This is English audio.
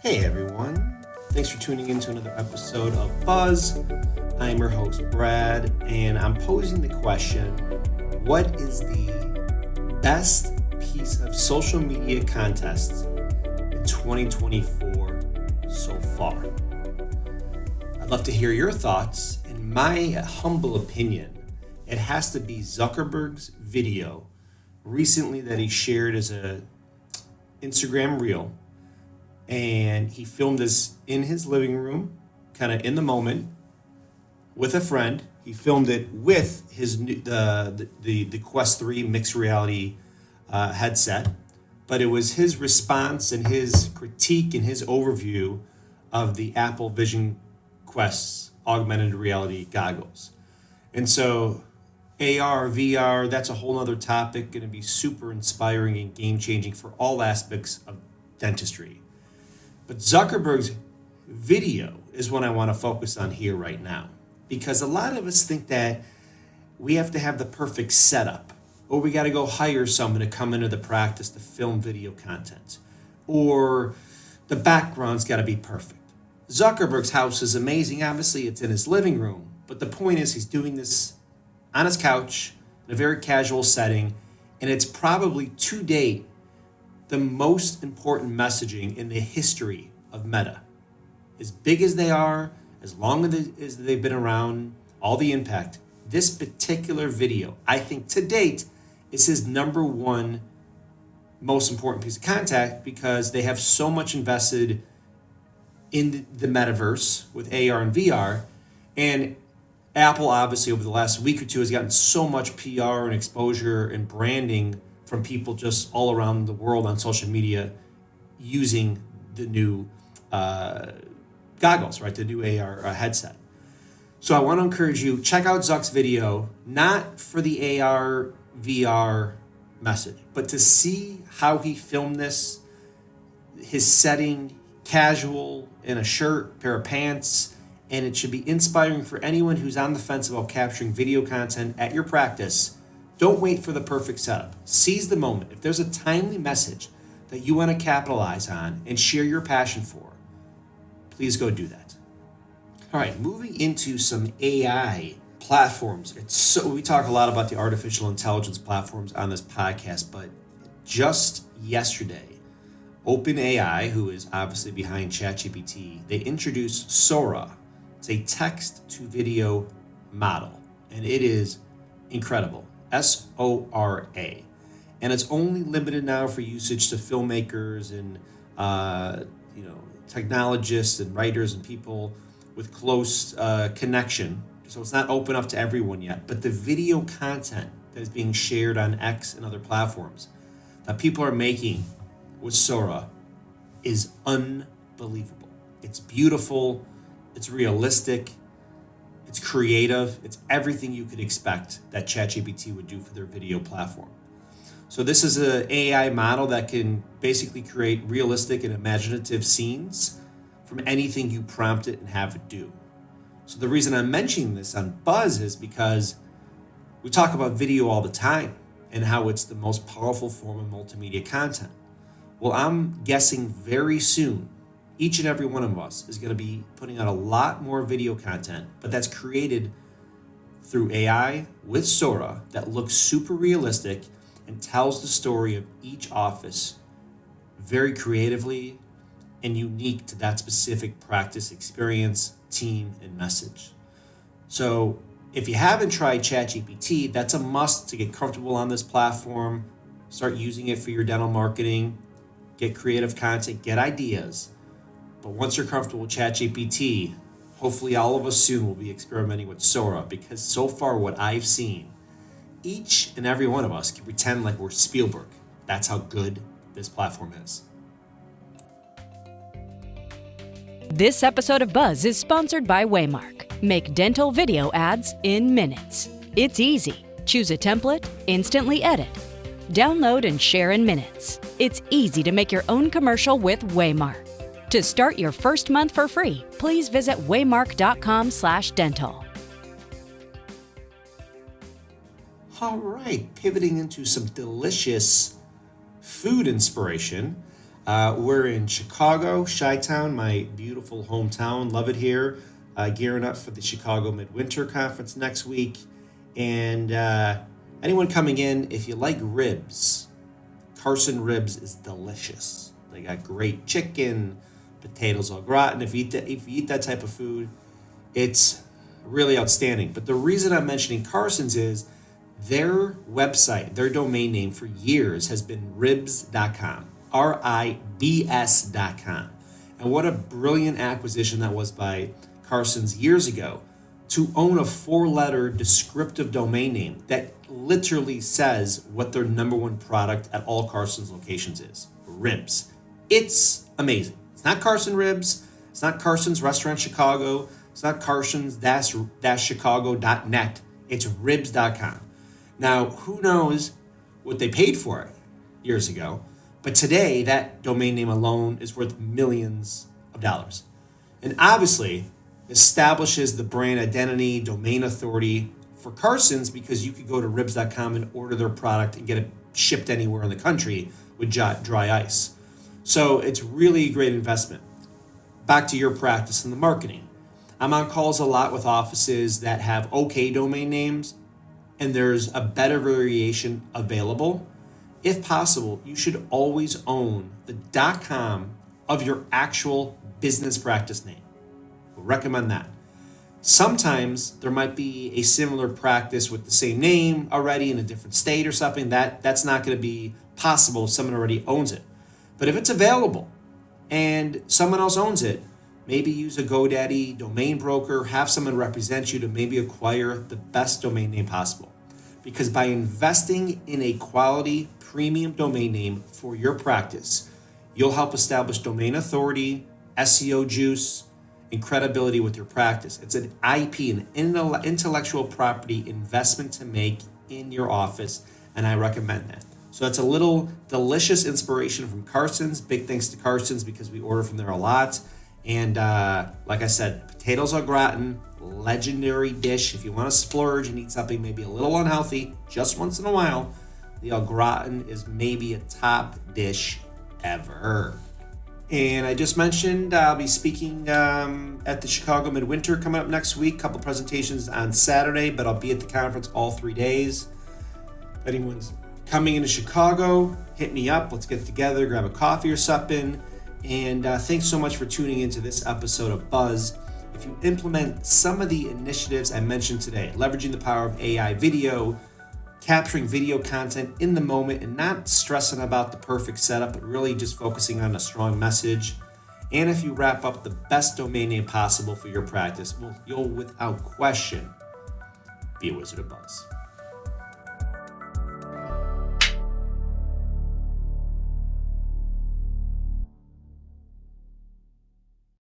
Hey everyone, thanks for tuning in to another episode of Buzz. I'm your host Brad, and I'm posing the question, what is the best piece of social media contest in 2024 so far? I'd love to hear your thoughts. In my humble opinion, it has to be Zuckerberg's video recently that he shared as a Instagram reel. And he filmed this in his living room, kind of in the moment, with a friend. He filmed it with his the Quest 3 mixed reality headset, but it was his response and his critique and his overview of the Apple Vision Quest's augmented reality goggles. And so AR, VR, that's a whole other topic, going to be super inspiring and game-changing for all aspects of dentistry. But Zuckerberg's video is what I want to focus on here right now, because a lot of us think that we have to have the perfect setup, or we got to go hire someone to come into the practice to film video content, or the background's got to be perfect. Zuckerberg's house is amazing. Obviously, it's in his living room, but the point is he's doing this on his couch in a very casual setting, and it's probably to date the most important messaging in the history of Meta. As big as they are, as long as they've been around, all the impact, this particular video, I think to date, is his number one most important piece of content, because they have so much invested in the metaverse with AR and VR. And Apple, obviously, over the last week or two, has gotten so much PR and exposure and branding from people just all around the world on social media using the new goggles, right? The new AR headset. So I want to encourage you, check out Zuck's video, not for the AR, VR message, but to see how he filmed this, his setting, casual, in a shirt, pair of pants, and it should be inspiring for anyone who's on the fence about capturing video content at your practice. Don't wait for the perfect setup. Seize the moment. If there's a timely message that you want to capitalize on and share your passion for, please go do that. All right, moving into some AI platforms. We talk a lot about the artificial intelligence platforms on this podcast, but just yesterday, OpenAI, who is obviously behind ChatGPT, they introduced Sora. It's a text-to-video model, and it is incredible. Sora. And it's only limited now for usage to filmmakers and technologists and writers and people with close connection. So it's not open up to everyone yet. But the video content that is being shared on X and other platforms that people are making with Sora is unbelievable. It's beautiful. It's realistic. It's creative. It's everything you could expect that ChatGPT would do for their video platform. So this is an AI model that can basically create realistic and imaginative scenes from anything you prompt it and have it do. So the reason I'm mentioning this on Buzz is because we talk about video all the time and how it's the most powerful form of multimedia content. Well, I'm guessing very soon, each and every one of us is going to be putting out a lot more video content, but that's created through AI with Sora that looks super realistic and tells the story of each office very creatively and unique to that specific practice experience, team, and message. So if you haven't tried ChatGPT, that's a must to get comfortable on this platform. Start using it for your dental marketing, get creative content, get ideas. But once you're comfortable with ChatGPT, hopefully all of us soon will be experimenting with Sora, because so far what I've seen, each and every one of us can pretend like we're Spielberg. That's how good this platform is. This episode of Buzz is sponsored by Waymark. Make dental video ads in minutes. It's easy. Choose a template, instantly edit. Download and share in minutes. It's easy to make your own commercial with Waymark. To start your first month for free, please visit waymark.com/dental. All right, pivoting into some delicious food inspiration. We're in Chicago, Chi-Town, my beautiful hometown. Love it here. Gearing up for the Chicago Midwinter Conference next week. And anyone coming in, if you like ribs, Carson Ribs is delicious. They got great chicken, potatoes au gratin. If you eat that type of food, it's really outstanding. But the reason I'm mentioning Carson's is their website, their domain name for years has been ribs.com, RIBS.com. And what a brilliant acquisition that was by Carson's years ago to own a 4-letter descriptive domain name that literally says what their number one product at all Carson's locations is, ribs. It's amazing. It's not Carson Ribs. It's not Carson's Restaurant Chicago. It's not Carson's-Chicago.net. It's ribs.com. Now, who knows what they paid for it years ago, but today that domain name alone is worth millions of dollars. And obviously establishes the brand identity, domain authority for Carson's, because you could go to ribs.com and order their product and get it shipped anywhere in the country with dry ice. So it's really a great investment. Back to your practice in the marketing. I'm on calls a lot with offices that have okay domain names, and there's a better variation available. If possible, you should always own the .com of your actual business practice name. We'll recommend that. Sometimes there might be a similar practice with the same name already in a different state or something. That's not going to be possible if someone already owns it. But if it's available and someone else owns it, maybe use a GoDaddy domain broker, have someone represent you to maybe acquire the best domain name possible. Because by investing in a quality premium domain name for your practice, you'll help establish domain authority, SEO juice, and credibility with your practice. It's an IP, an intellectual property investment to make in your office, and I recommend that. So that's a little delicious inspiration from Carson's. Big thanks to Carson's because we order from there a lot. And like I said, potatoes au gratin, legendary dish. If you want to splurge and eat something maybe a little unhealthy just once in a while, the au gratin is maybe a top dish ever. And I just mentioned I'll be speaking at the Chicago Midwinter coming up next week. Couple presentations on Saturday, but I'll be at the conference all 3 days. If anyone's coming into Chicago, hit me up. Let's get together, grab a coffee or something. And thanks so much for tuning into this episode of Buzz. If you implement some of the initiatives I mentioned today, leveraging the power of AI video, capturing video content in the moment and not stressing about the perfect setup, but really just focusing on a strong message. And if you wrap up the best domain name possible for your practice, well, you'll without question be a Wizard of Buzz.